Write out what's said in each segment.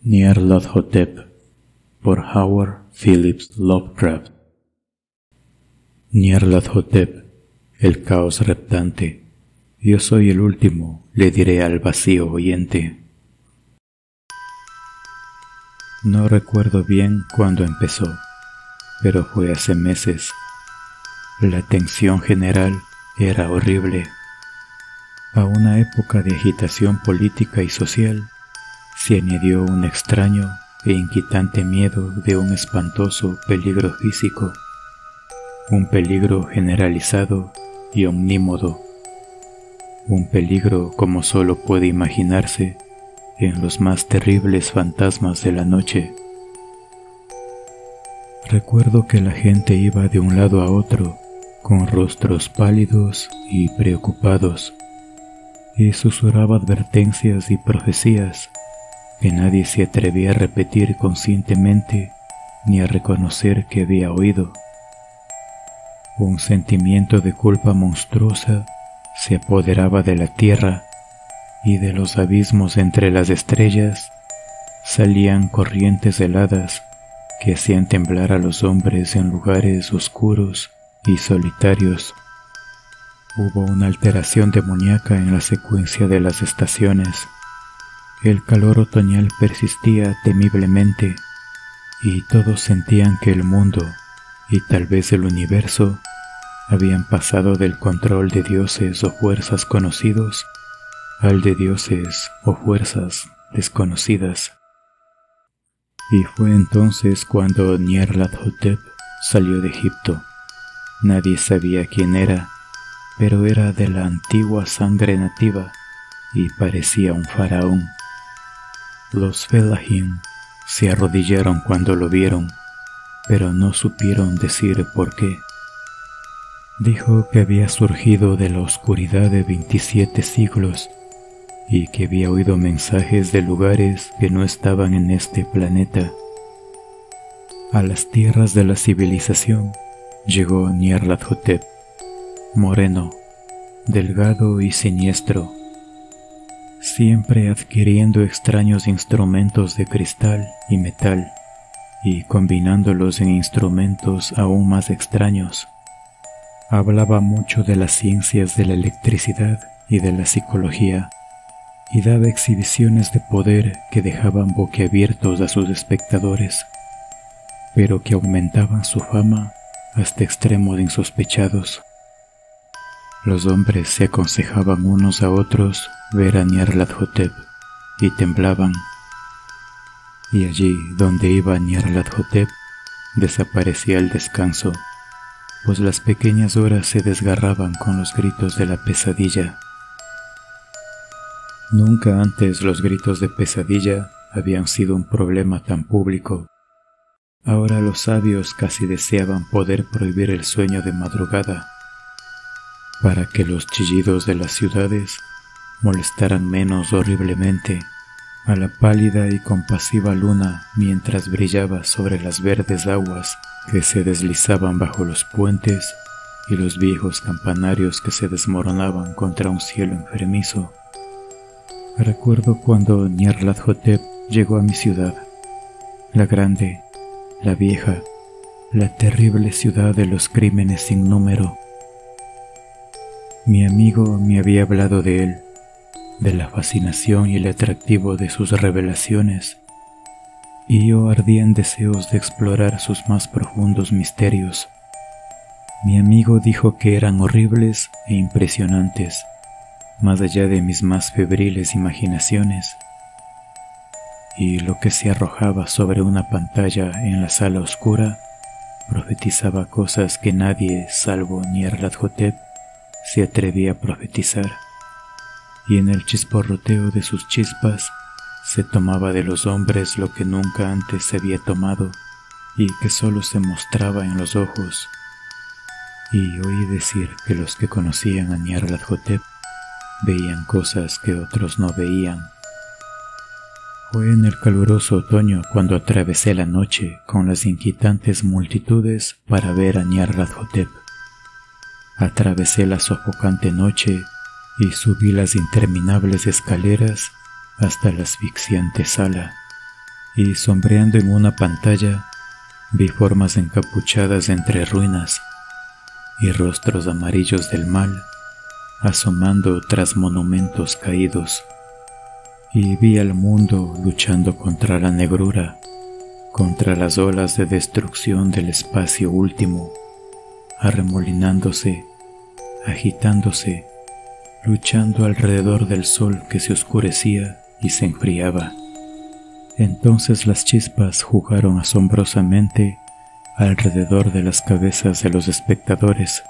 Nyarlathotep por Howard Phillips Lovecraft. Nyarlathotep, el caos reptante. Yo soy el último, le diré al vacío oyente. No recuerdo bien cuándo empezó, pero fue hace meses. La tensión general era horrible. A una época de agitación política y social se añadió un extraño e inquietante miedo de un espantoso peligro físico, un peligro generalizado y omnímodo, un peligro como solo puede imaginarse en los más terribles fantasmas de la noche. Recuerdo que la gente iba de un lado a otro con rostros pálidos y preocupados, y susurraba advertencias y profecías que nadie se atrevía a repetir conscientemente ni a reconocer que había oído. Un sentimiento de culpa monstruosa se apoderaba de la tierra, y de los abismos entre las estrellas salían corrientes heladas que hacían temblar a los hombres en lugares oscuros y solitarios. Hubo una alteración demoníaca en la secuencia de las estaciones. El calor otoñal persistía temiblemente, y todos sentían que el mundo, y tal vez el universo, habían pasado del control de dioses o fuerzas conocidos al de dioses o fuerzas desconocidas. Y fue entonces cuando Nyarlathotep salió de Egipto. Nadie sabía quién era, pero era de la antigua sangre nativa y parecía un faraón. Los Fellahin se arrodillaron cuando lo vieron, pero no supieron decir por qué. Dijo que había surgido de la oscuridad de 27 siglos y que había oído mensajes de lugares que no estaban en este planeta. A las tierras de la civilización llegó Nyarlathotep, moreno, delgado y siniestro, siempre adquiriendo extraños instrumentos de cristal y metal y combinándolos en instrumentos aún más extraños. Hablaba mucho de las ciencias de la electricidad y de la psicología, y daba exhibiciones de poder que dejaban boquiabiertos a sus espectadores, pero que aumentaban su fama hasta extremos insospechados. Los hombres se aconsejaban unos a otros ver a Nyarlathotep y temblaban. Y allí donde iba Nyarlathotep desaparecía el descanso, pues las pequeñas horas se desgarraban con los gritos de la pesadilla. Nunca antes los gritos de pesadilla habían sido un problema tan público. Ahora los sabios casi deseaban poder prohibir el sueño de madrugada, para que los chillidos de las ciudades molestaran menos horriblemente a la pálida y compasiva luna mientras brillaba sobre las verdes aguas que se deslizaban bajo los puentes y los viejos campanarios que se desmoronaban contra un cielo enfermizo. Recuerdo cuando Nyarlathotep llegó a mi ciudad, la grande, la vieja, la terrible ciudad de los crímenes sin número. Mi amigo me había hablado de él, de la fascinación y el atractivo de sus revelaciones, y yo ardía en deseos de explorar sus más profundos misterios. Mi amigo dijo que eran horribles e impresionantes, más allá de mis más febriles imaginaciones, y lo que se arrojaba sobre una pantalla en la sala oscura profetizaba cosas que nadie, salvo Nyarlathotep, se atrevía a profetizar, y en el chisporroteo de sus chispas se tomaba de los hombres lo que nunca antes se había tomado y que solo se mostraba en los ojos. Y oí decir que los que conocían a Nyarlathotep veían cosas que otros no veían. Fue en el caluroso otoño cuando atravesé la noche con las inquietantes multitudes para ver a Nyarlathotep. Atravesé la sofocante noche y subí las interminables escaleras hasta la asfixiante sala. y sombreando en una pantalla vi formas encapuchadas entre ruinas y rostros amarillos del mal asomando tras monumentos caídos, y vi al mundo luchando contra la negrura, contra las olas de destrucción del espacio último, arremolinándose, agitándose, luchando alrededor del sol que se oscurecía y se enfriaba. Entonces las chispas jugaron asombrosamente alrededor de las cabezas de los espectadores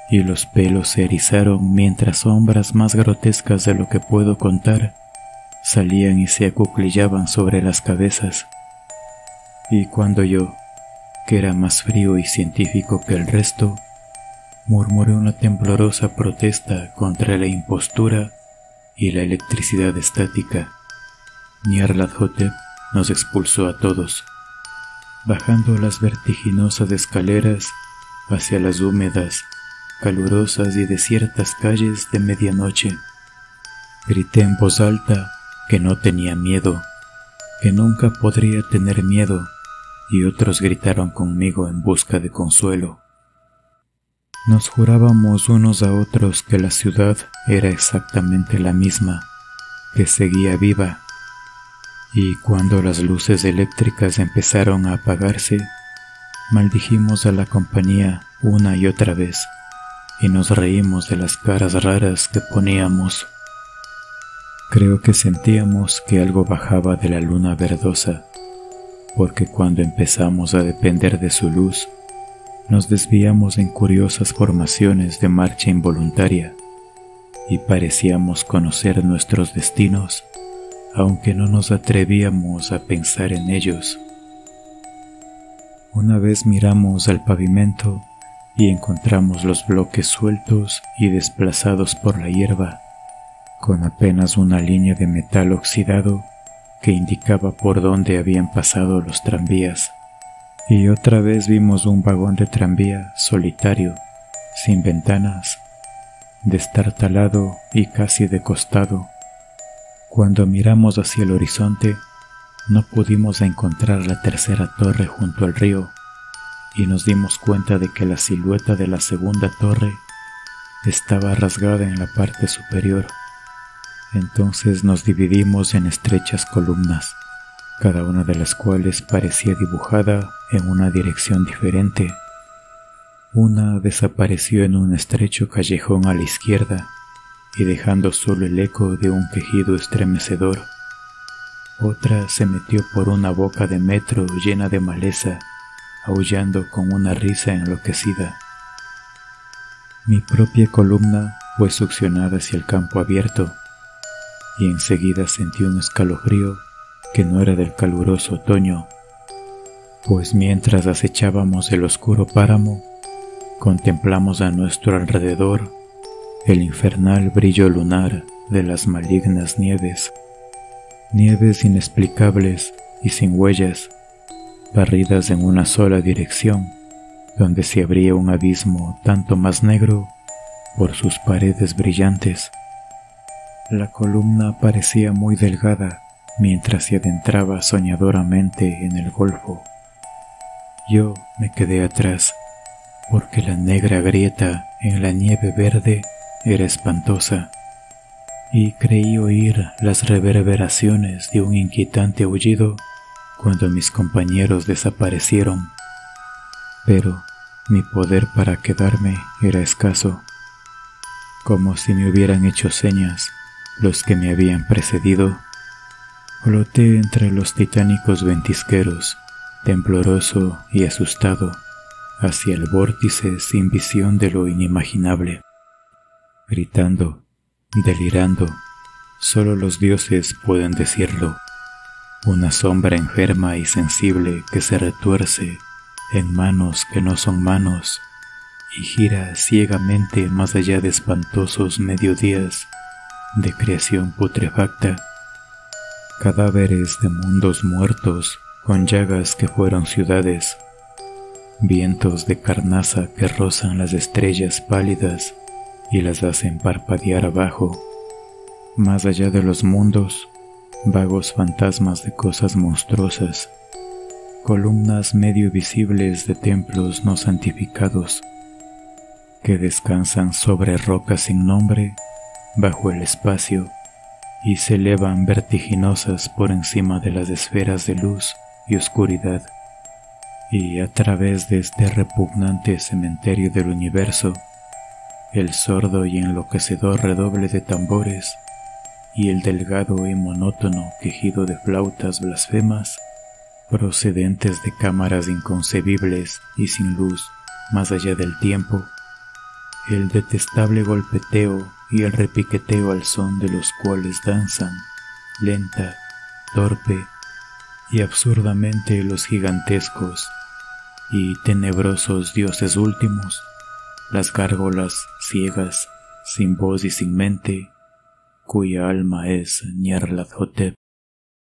y los pelos se erizaron mientras sombras más grotescas de lo que puedo contar salían y se acuclillaban sobre las cabezas. Y cuando yo, que era más frío y científico que el resto, murmuré una temblorosa protesta contra la impostura y la electricidad estática, Nyarlathotep nos expulsó a todos, bajando las vertiginosas escaleras hacia las húmedas, calurosas y desiertas calles de medianoche. Grité en voz alta que no tenía miedo, que nunca podría tener miedo, y otros gritaron conmigo en busca de consuelo. Nos jurábamos unos a otros que la ciudad era exactamente la misma, que seguía viva, y cuando las luces eléctricas empezaron a apagarse, maldijimos a la compañía una y otra vez, y nos reímos de las caras raras que poníamos. Creo que sentíamos que algo bajaba de la luna verdosa, porque cuando empezamos a depender de su luz, nos desviamos en curiosas formaciones de marcha involuntaria, y parecíamos conocer nuestros destinos, aunque no nos atrevíamos a pensar en ellos. Una vez miramos al pavimento y encontramos los bloques sueltos y desplazados por la hierba, con apenas una línea de metal oxidado que indicaba por dónde habían pasado los tranvías. Y otra vez vimos un vagón de tranvía solitario, sin ventanas, destartalado y casi de costado. Cuando miramos hacia el horizonte, no pudimos encontrar la tercera torre junto al río, y nos dimos cuenta de que la silueta de la segunda torre estaba rasgada en la parte superior. Entonces nos dividimos en estrechas columnas, cada una de las cuales parecía dibujada en una dirección diferente. Una desapareció en un estrecho callejón a la izquierda y dejando solo el eco de un quejido estremecedor. Otra se metió por una boca de metro llena de maleza, aullando con una risa enloquecida. Mi propia columna fue succionada hacia el campo abierto, y enseguida sentí un escalofrío que no era del caluroso otoño, pues mientras acechábamos el oscuro páramo, contemplamos a nuestro alrededor el infernal brillo lunar de las malignas nieves inexplicables y sin huellas, barridas en una sola dirección, donde se abría un abismo tanto más negro por sus paredes brillantes. La columna parecía muy delgada mientras se adentraba soñadoramente en el golfo. Yo me quedé atrás, porque la negra grieta en la nieve verde era espantosa, y creí oír las reverberaciones de un inquietante aullido cuando mis compañeros desaparecieron. Pero mi poder para quedarme era escaso, como si me hubieran hecho señas los que me habían precedido. Floté entre los titánicos ventisqueros, tembloroso y asustado, hacia el vórtice sin visión de lo inimaginable, gritando, delirando, solo los dioses pueden decirlo, una sombra enferma y sensible que se retuerce en manos que no son manos y gira ciegamente más allá de espantosos mediodías de creación putrefacta, cadáveres de mundos muertos con llagas que fueron ciudades, vientos de carnaza que rozan las estrellas pálidas y las hacen parpadear abajo. Más allá de los mundos, vagos fantasmas de cosas monstruosas, columnas medio visibles de templos no santificados, que descansan sobre rocas sin nombre bajo el espacio y se elevan vertiginosas por encima de las esferas de luz y oscuridad, y a través de este repugnante cementerio del universo, el sordo y enloquecedor redoble de tambores y el delgado y monótono quejido de flautas blasfemas procedentes de cámaras inconcebibles y sin luz más allá del tiempo, el detestable golpeteo y el repiqueteo al son de los cuales danzan, lenta, torpe y absurdamente los gigantescos y tenebrosos dioses últimos, las gárgolas ciegas, sin voz y sin mente, cuya alma es Nyarlathotep.